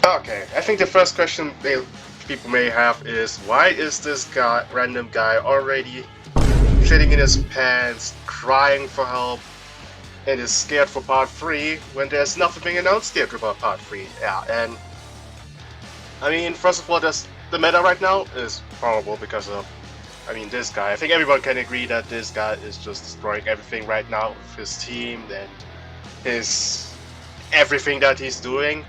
Okay, I think the first question people may have is why is this guy, random guy, already shitting in his pants, crying for help, and is scared for part 3 when there's nothing being announced yet about part 3? Yeah, and I mean, first of all, the meta right now is horrible because of, I mean, this guy. I think everyone can agree that this guy is just destroying everything right now with his team and his everything that he's doing.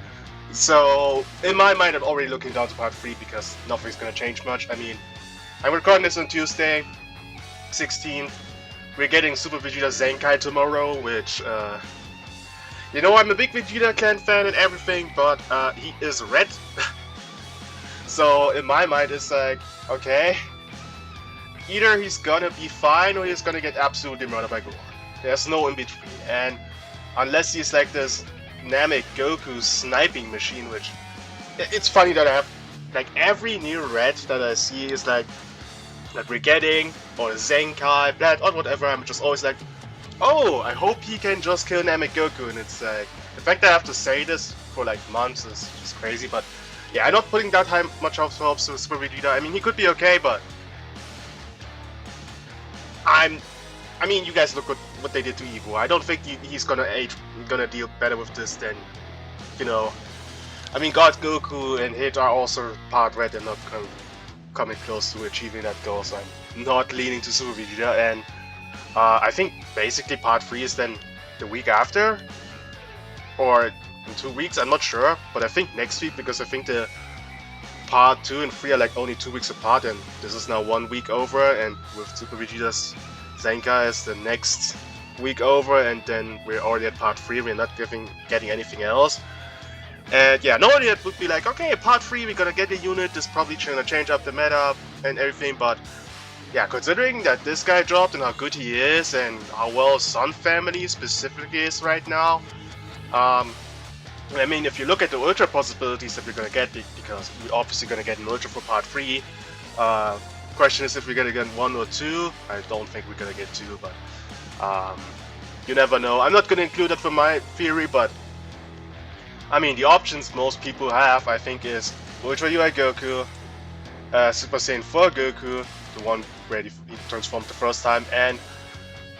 So, in my mind, I'm already looking down to part 3 because nothing's gonna change much. I mean, I'm recording this on Tuesday, 16th. We're getting Super Vegeta Zenkai tomorrow, which, I'm a big Vegeta Clan fan and everything, but he is red. So, in my mind, it's like, okay, either he's gonna be fine or he's gonna get absolutely murdered by Gohan. There's no in between. And unless he's like this Namek Goku sniping machine, which it's funny that I have like every new red that I see is like that we're getting, or Zenkai, Blood, or whatever. I'm just always like, oh, I hope he can just kill Namek Goku. And it's like the fact that I have to say this for like months is just crazy. But yeah, I'm not putting that much hopes to Super Vegeta. I mean, he could be okay, but I mean, you guys look at what they did to Evo. I don't think he's gonna deal better with this than, you know. I mean, God Goku and Hit are also part red and not coming close to achieving that goal. So I'm not leaning to Super Vegeta, and I think basically part 3 is then the week after, or in 2 weeks. I'm not sure, but I think next week because I think the part 2 and 3 are like only 2 weeks apart, and this is now 1 week over, and with Super Vegeta's Zenkai is the next week over, and then we're already at part 3, we're not getting anything else. And yeah, normally it would be like, okay, part 3, we're gonna get a unit, this probably gonna change up the meta and everything, but yeah, considering that this guy dropped and how good he is, and how well Sun Family specifically is right now, I mean, if you look at the Ultra possibilities that we're gonna get, because we're obviously gonna get an Ultra for part 3, question is if we're gonna get 1 or 2. I don't think we're gonna get 2, but you never know. I'm not gonna include that for my theory, but I mean, the options most people have, I think, is Ultra UI Goku, Super Saiyan 4 Goku, the one where he transformed the first time, and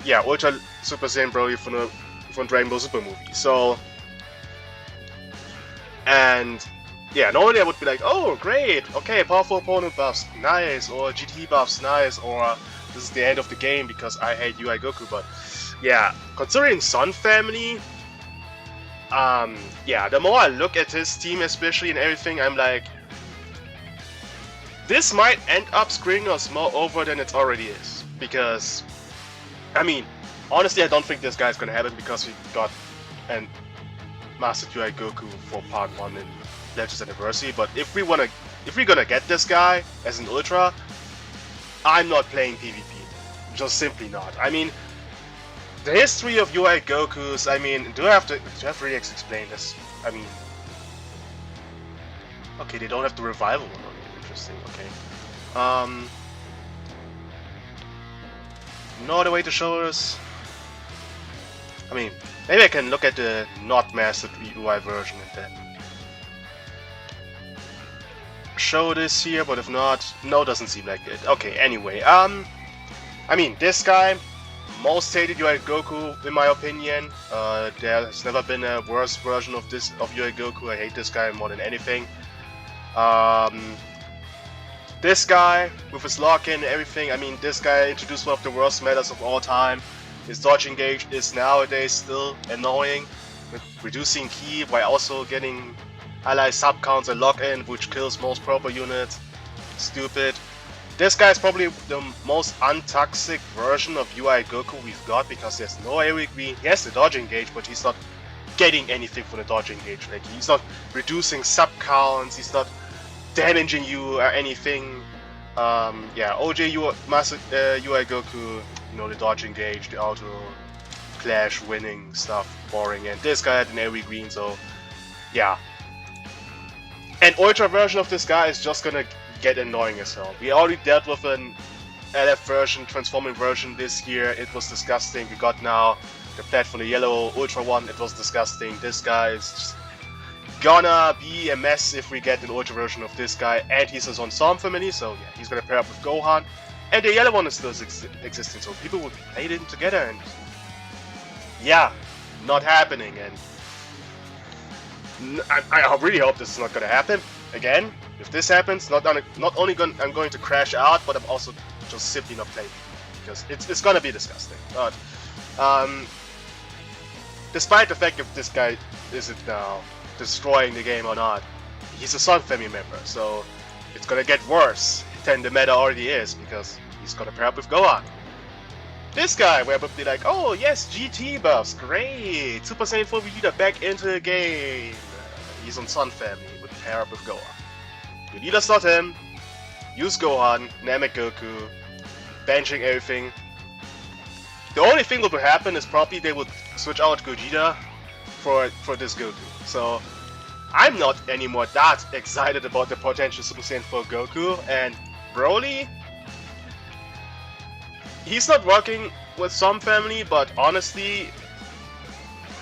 yeah, Ultra Super Saiyan Broly from Dragon Ball Super movie. So, and yeah, normally I would be like, oh, great, okay, powerful opponent buffs, nice, or GT buffs, nice, or this is the end of the game because I hate UI Goku, but yeah, considering Sun Family, yeah, the more I look at his team especially and everything, I'm like, this might end up screwing us more over than it already is, because, I mean, honestly, I don't think this guy's gonna happen because we got an Master UI Goku for part 1 in Legends Anniversary, but if we're gonna get this guy as an Ultra, I'm not playing PvP. Just simply not. I mean, the history of UI Gokus, I mean, do I have really explain this? I mean, okay, they don't have the revival one on it. Interesting, okay. No other way to show this? I mean, maybe I can look at the not mastered UI version and then show this here, but if not, no, doesn't seem like it. Okay, anyway, I mean, this guy, most hated UI Goku, in my opinion. There has never been a worse version of UI Goku. I hate this guy more than anything. This guy, with his lock-in and everything, I mean, this guy introduced one of the worst metas of all time. His dodge engage is nowadays still annoying, with reducing ki while also getting ally sub-counts and lock-in, which kills most proper units. Stupid. This guy is probably the most untoxic version of UI Goku we've got, because there's no AoE green. He has the dodge engage, but he's not getting anything from the dodge engage. Like, he's not reducing sub-counts, he's not damaging you or anything. Yeah, OJ UI Goku, you know, the dodge engage, the auto clash winning stuff, boring, and this guy had an AoE green, so yeah. An Ultra version of this guy is just gonna get annoying as hell. We already dealt with an LF version, transforming version this year, it was disgusting. We got now the plat for the yellow Ultra one, it was disgusting. This guy is just gonna be a mess if we get an Ultra version of this guy, and he's a Son family, so yeah, he's gonna pair up with Gohan, and the yellow one is still existing, so people will play them together, and yeah, not happening, and I really hope this is not gonna happen. Again, if this happens, not only I'm going to crash out, but I'm also just simply not playing, because it's gonna be disgusting. But despite the fact if this guy isn't now destroying the game or not, he's a Son family member, so it's gonna get worse than the meta already is, because he's gonna pair up with Gohan. This guy, we're probably like, oh yes, GT buffs, great! Super Saiyan 4 Vegeta back into the game. He's on Son family, with pair up with Gohan. Vegeta slot him, use Gohan, Namek Goku, benching everything. The only thing that would happen is probably they would switch out Gogeta for this Goku. So I'm not anymore that excited about the potential Super Saiyan 4 Goku, and Broly, he's not working with some family, but honestly,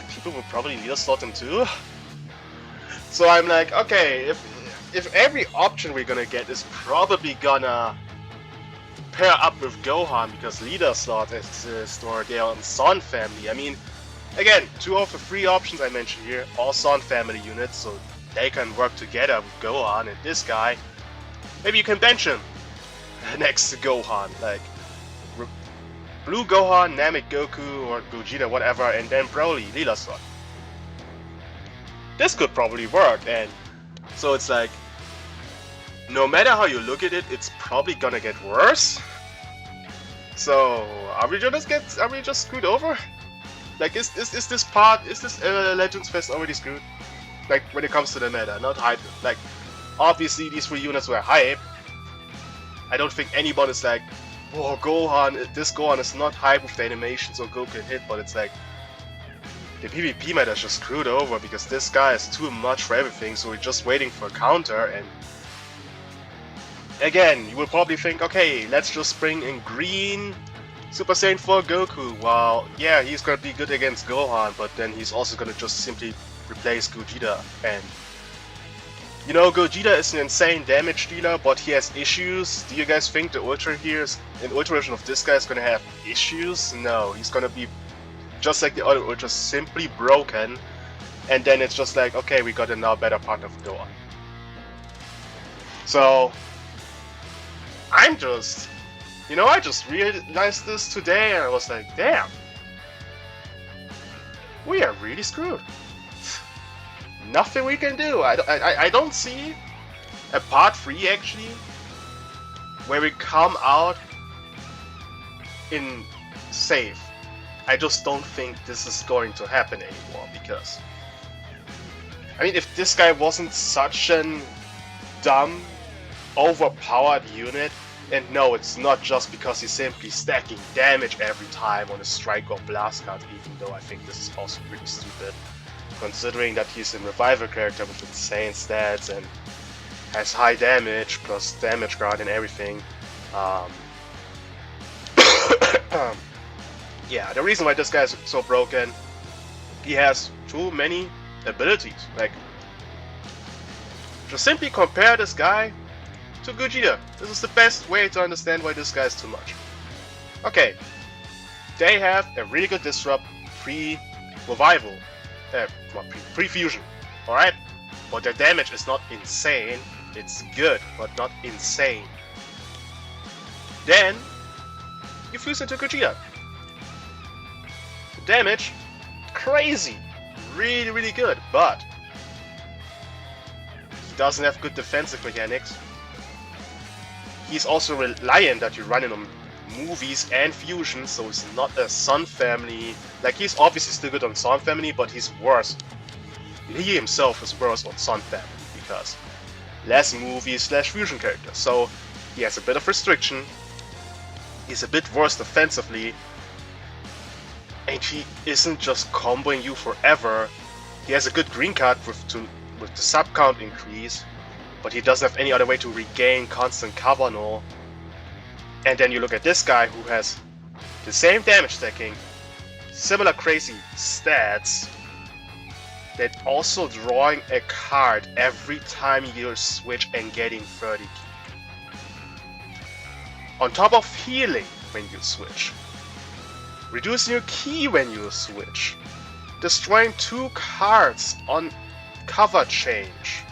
people will probably leader slot him too. So I'm like, okay, if every option we're gonna get is probably gonna pair up with Gohan because leader slot exists or they are on Son family. I mean, again, 2 of the 3 options I mentioned here, all Son family units, so they can work together with Gohan, and this guy, maybe you can bench him next to Gohan, like Blue Gohan, Namek Goku, or Gogeta, whatever, and then Broly, leader slot. This could probably work, and so it's like, no matter how you look at it, it's probably gonna get worse. So are we just screwed over? Like, is this Legends Fest already screwed? Like, when it comes to the meta, not hype. Like, obviously these 3 units were hype. I don't think anyone is like, oh, Gohan, this Gohan is not hype with the animations or Goku can hit, but it's like, the PvP meta is just screwed over because this guy is too much for everything, so we're just waiting for a counter, and again, you will probably think, okay, let's just bring in green Super Saiyan 4 Goku. Well, yeah, he's gonna be good against Gohan, but then he's also gonna just simply replace Gogeta. And you know, Gogeta is an insane damage dealer, but he has issues. Do you guys think the Ultra version of this guy is gonna have issues? No, he's gonna be just like the other Ultras, simply broken. And then it's just like, okay, we got a now better partner for Gohan. So I'm just, you know, I just realized this today, and I was like, damn, we are really screwed. Nothing we can do. I don't see a part 3 actually where we come out in safe. I just don't think this is going to happen anymore, because I mean, if this guy wasn't such an dumb, overpowered unit, and no, it's not just because he's simply stacking damage every time on a strike or blast card, even though I think this is also pretty stupid, considering that he's a revival character with insane stats and has high damage plus damage guard and everything. Yeah, the reason why this guy is so broken, he has too many abilities. Like, just simply compare this guy to Gogeta. This is the best way to understand why this guy is too much. Okay, they have a really good disrupt pre-revival, pre-fusion, alright? But their damage is not insane, it's good, but not insane. Then, you fuse into Gogeta. The damage, crazy, really, really good, but he doesn't have good defensive mechanics. He's also reliant that you run in on movies and fusion, so he's not a Son family. Like, he's obviously still good on Son family, but he's worse. He himself is worse on Son family because less movies / fusion characters. So he has a bit of restriction. He's a bit worse defensively, and he isn't just comboing you forever. He has a good green card with the sub count increase, but he doesn't have any other way to regain constant cover, no. And then you look at this guy who has the same damage stacking, similar crazy stats. then also drawing a card every time you switch and getting 30 ki. On top of healing when you switch, reducing your ki when you switch, destroying 2 cards on cover change,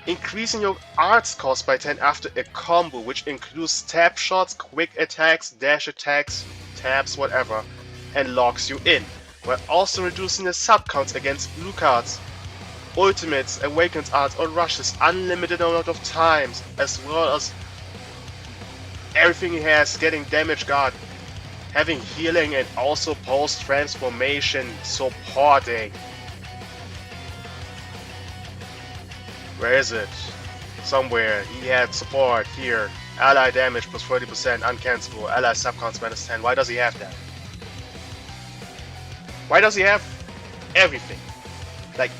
increasing your arts cost by 10 after a combo, which includes tap shots, quick attacks, dash attacks, taps, whatever, and locks you in, while also reducing the sub counts against blue cards, ultimates, awakens arts, or rushes unlimited amount of times, as well as everything he has, getting damage guard, having healing, and also post transformation supporting. Where is it? Somewhere. He had support here. Ally damage plus 30%, uncancelable. Ally subcounts minus 10. Why does he have that? Why does he have everything? Like,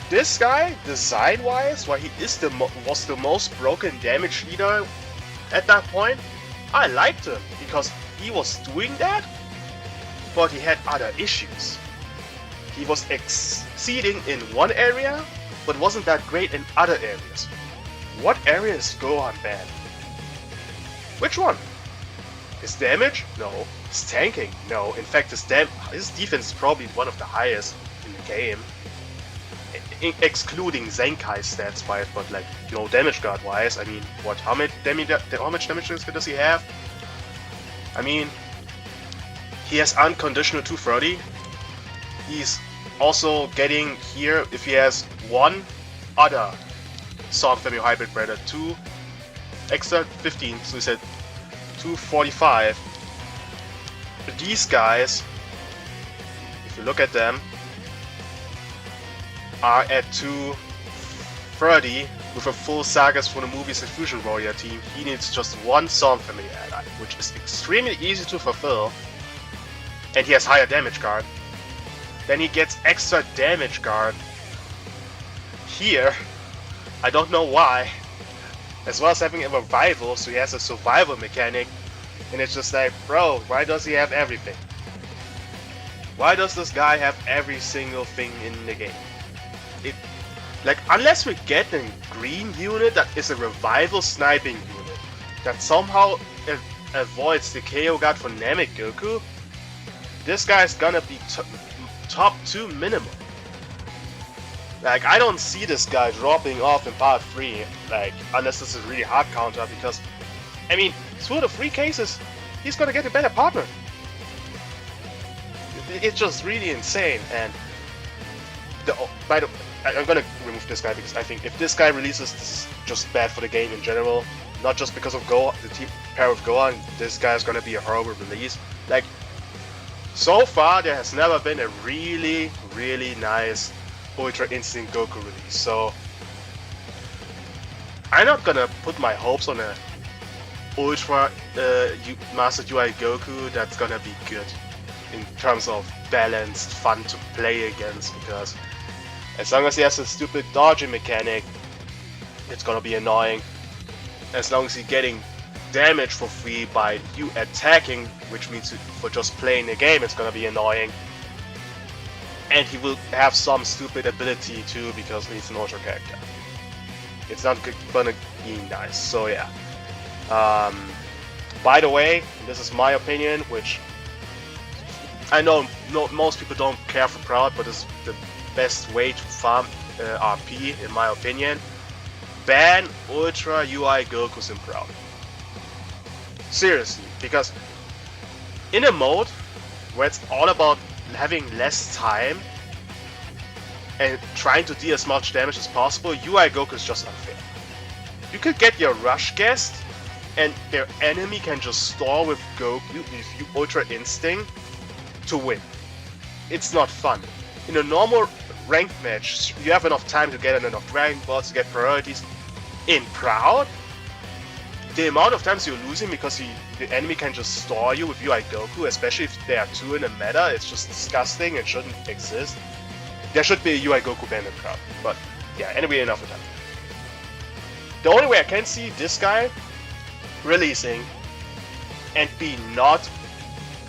this guy, design-wise, why he is was the most broken damage leader at that point, I liked him because he was doing that, but he had other issues. He was exceeding in one area, but wasn't that great in other areas. What area is Gohan bad? Which one? His damage? No. His tanking? No. In fact, his defense is probably one of the highest in the game. Excluding Zenkai's stats by it, but like, you know, damage guard wise, I mean, what, how much damage does he have? I mean, he has unconditional 230. He's also getting here, if he has one other Song Family Hybrid Predator, 2 extra 15, so he said 245. But these guys, if you look at them, are at 230 with a full Sagas from the movies and Fusion Warrior team. He needs just one Song Family ally, which is extremely easy to fulfill, and he has higher damage guard. Then he gets extra damage guard here, I don't know why, as well as having a revival, so he has a survival mechanic, and it's just like, bro, why does he have everything? Why does this guy have every single thing in the game? Like, unless we get a green unit that is a revival sniping unit that somehow avoids the KO guard for Namek Goku, this guy's gonna be top 2 minimum. Like, I don't see this guy dropping off in part 3, like, unless this is really hard counter, because, I mean, 2 of the 3 cases, he's gonna get a better partner. It's just really insane, and I'm gonna remove this guy because I think if this guy releases, this is just bad for the game in general. Not just because of the team pair of Gohan, this guy is gonna be a horrible release. Like, so far there has never been a really, really nice Ultra Instinct Goku release. So I'm not gonna put my hopes on a Ultra Mastered UI Goku that's gonna be good in terms of balanced, fun to play against, because as long as he has a stupid dodging mechanic, it's gonna be annoying. As long as he's getting damage for free by you attacking, which means for just playing the game, it's gonna be annoying. And he will have some stupid ability too, because he's an Ultra character. It's not gonna be nice, so yeah. By the way, this is my opinion, which I know most people don't care for Proud, but it's the best way to farm RP, in my opinion. Ban Ultra UI Gokus in Proud. Seriously, because in a mode where it's all about having less time and trying to deal as much damage as possible, UI Goku is just unfair. You could get your Rush Guest and their enemy can just stall with Goku with you Ultra Instinct to win. It's not fun. In a normal ranked match, you have enough time to get enough Dragon Balls to get priorities. In Proud, the amount of times you're losing because the enemy can just stall you with UI Goku, especially if there are 2 in a meta, it's just disgusting and shouldn't exist. There should be a UI Goku ban in Proud, but yeah, anyway, enough of that. The only way I can see this guy releasing and be not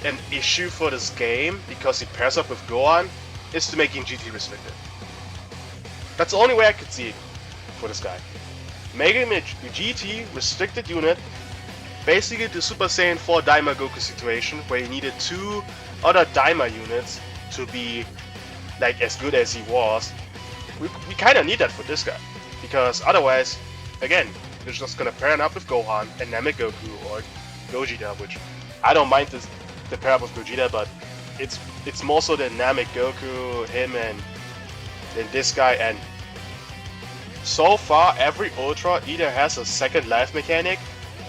an issue for this game because he pairs up with Gohan is to make him GT restricted. That's the only way I could see it for this guy. Make him a GT restricted unit, basically the Super Saiyan 4 Daima Goku situation, where he needed 2 other Daima units to be like as good as he was. We kind of need that for this guy, because otherwise, again, they're just gonna pair him up with Gohan and Namek Goku or Gogeta, which I don't mind the pair up with Gogeta, but it's more so than Namek Goku, him, and then this guy. And so far, every Ultra either has a second life mechanic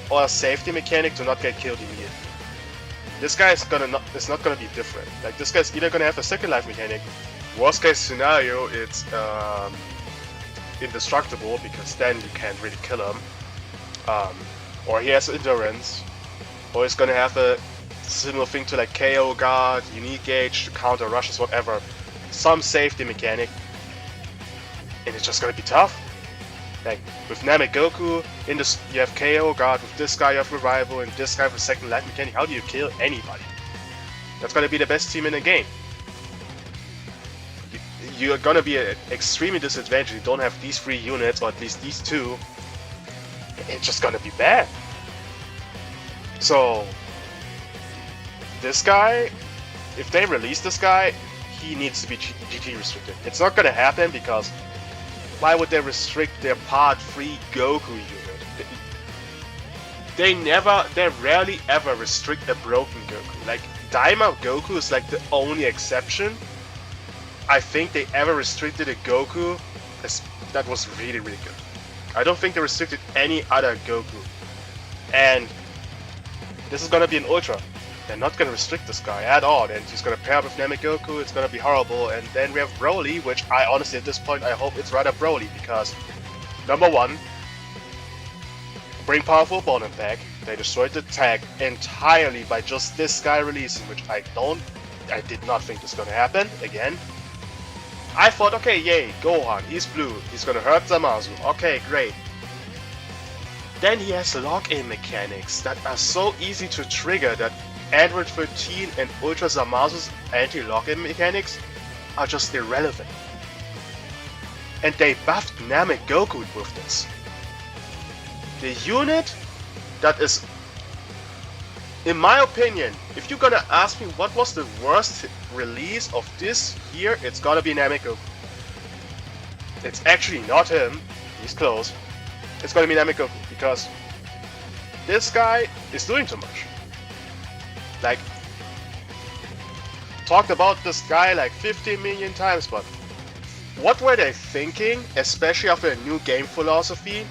or a safety mechanic to not get killed immediately. This guy is not gonna be different. Like, this guy's either gonna have a second life mechanic. Worst case scenario, it's indestructible, because then you can't really kill him. Or he has endurance, or he's gonna have a similar thing to like KO guard, unique gauge to counter rushes, whatever. Some safety mechanic, and it's just gonna be tough. Like with Namek Goku, in this you have KO guard, with this guy you have revival, and this guy with second life mechanic. How do you kill anybody? That's gonna be the best team in the game. You're gonna be extremely disadvantaged. You don't have these 3 units, or at least these 2. It's just gonna be bad. So this guy, if they release this guy, he needs to be GT restricted. It's not gonna happen, because why would they restrict their Part 3 Goku unit? They rarely ever restrict a broken Goku. Like, Daima Goku is like the only exception. I think they ever restricted a Goku that was really, really good. I don't think they restricted any other Goku. And this is gonna be an Ultra. They're not gonna restrict this guy at all, and he's gonna pair up with Namek Goku. It's gonna be horrible. And then we have Broly, which I honestly at this point I hope it's rather Broly, because number 1, bring powerful opponent back. They destroyed the tag entirely by just this guy releasing, which I did not think was gonna happen again. I thought, okay, yay, Gohan, he's blue, he's gonna hurt Zamasu, okay, great. Then he has lock-in mechanics that are so easy to trigger that Android 13 and Ultra Zamasu's anti-lock-in mechanics are just irrelevant. And they buffed Namek Goku with this. The unit that is, in my opinion, if you're gonna ask me what was the worst release of this year, it's gotta be Namek Goku. It's actually not him, he's close. It's gonna be Namek Goku, because this guy is doing too much. Like, talked about this guy like 50 million times, but what were they thinking, especially after a new game philosophy,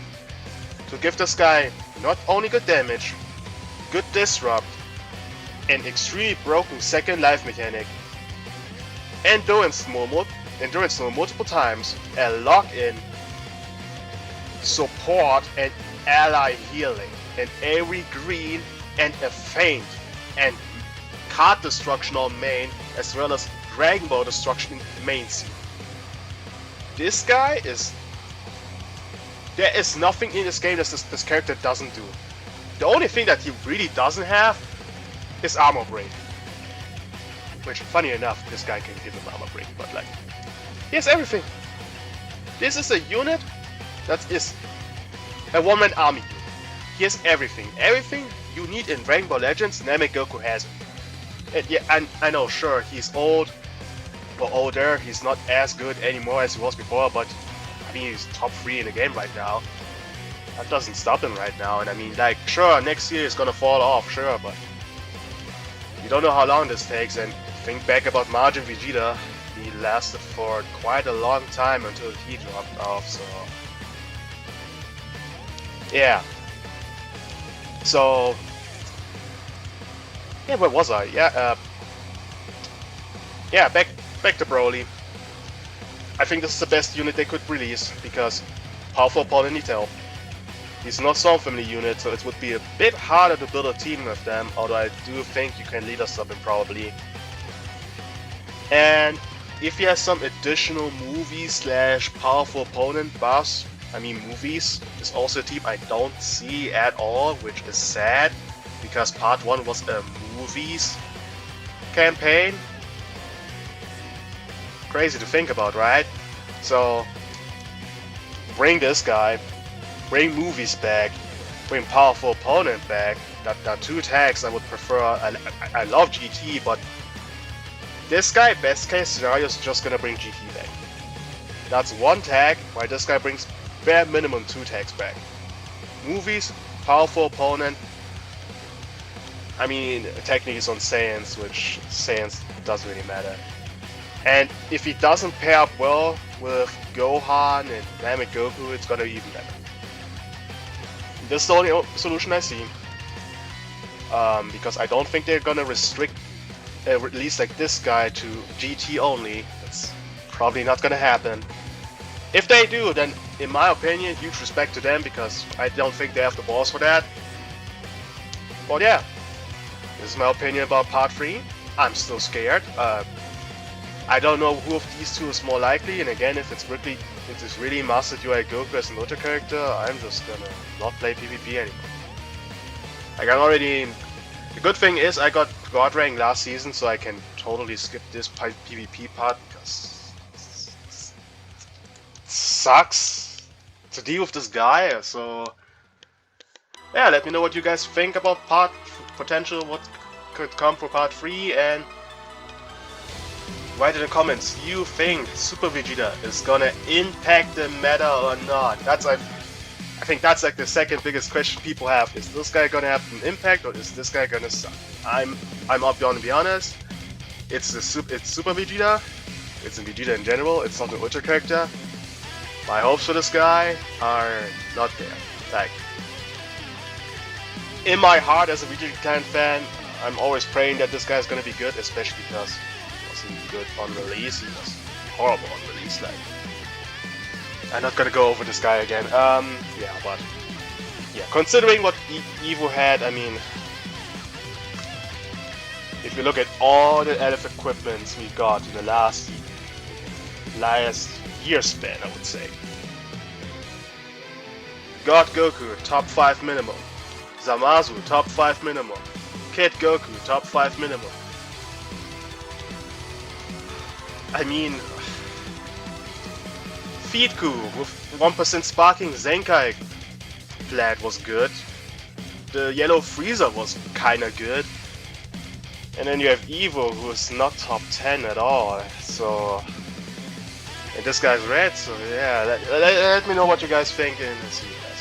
to give this guy not only good damage, good disrupt, an extremely broken second life mechanic, endurance multiple times, a lock-in, support, and ally healing, and AoE green, and a feint, and card destruction on main, as well as Dragon Ball destruction in main scene. This guy is... There is nothing in this game that this character doesn't do. The only thing that he really doesn't have is armor break. Which, funny enough, this guy can give him armor break, but like... He has everything. This is a unit that is a one-man army unit. He has everything. Everything you need in Dragon Ball Legends, Namek Goku has it. And yeah, I know, sure, he's old, or older, he's not as good anymore as he was before, but I mean, he's top 3 in the game right now. That doesn't stop him right now, and I mean, like, sure, next year he's gonna fall off, sure, but you don't know how long this takes, and think back about Majin Vegeta, he lasted for quite a long time until he dropped off, so... Yeah. So... Yeah, where was I? Yeah, yeah, back to Broly. I think this is the best unit they could release, because powerful opponent needs help. He's not some family unit, so it would be a bit harder to build a team with them, although I do think you can lead us up in probably. And if he has some additional movie / powerful opponent buffs, I mean movies, is also a team I don't see at all, which is sad, because part 1 was a movies campaign. crazy to think about, right? So bring this guy, bring movies back, bring powerful opponent back. That are 2 tags I would prefer. I love GT, but this guy, best case scenario, is just gonna bring GT back. That's 1 tag, while this guy brings bare minimum 2 tags back. Movies, powerful opponent. I mean, technically it's on Saiyans, which Saiyans doesn't really matter. And if he doesn't pair up well with Gohan and Namek Goku, it's gonna be even better. This is the only solution I see. Because I don't think they're gonna restrict a release like this guy to GT only. That's probably not gonna happen. If they do, then in my opinion, huge respect to them, because I don't think they have the balls for that. But yeah, this is my opinion about Part 3. I'm still scared. I don't know who of these 2 is more likely, and again, if it's really Master Duel Goku as an Ultra character, I'm just gonna not play PvP anymore. I can already... The good thing is I got God rank last season, so I can totally skip this PvP part, because it sucks to deal with this guy. So yeah, let me know what you guys think about potential what could come for Part 3, and write in the comments, you think Super Vegeta is gonna impact the meta or not? I think that's like the second biggest question people have. Is this guy gonna have an impact, or is this guy gonna suck? I'm gonna be honest. It's Super Vegeta. It's a Vegeta in general. It's not an Ultra character. My hopes for this guy are not there. Like, in my heart as a Vegeta fan, I'm always praying that this guy is gonna be good, especially because he wasn't good on release. He was horrible on release. Like, I'm not gonna go over this guy again. Yeah, but yeah, considering what Evo had, I mean, if you look at all the LF equipments we got in the last year span, I would say. God Goku, top 5 minimum. Zamasu, top 5 minimum. Kid Goku, top 5 minimum. I mean, Feedku with 1% sparking Zenkai flag was good. The yellow Frieza was kinda good. And then you have Evo, who is not top 10 at all. So, and this guy's red, so yeah, let me know what you guys think, and see you guys.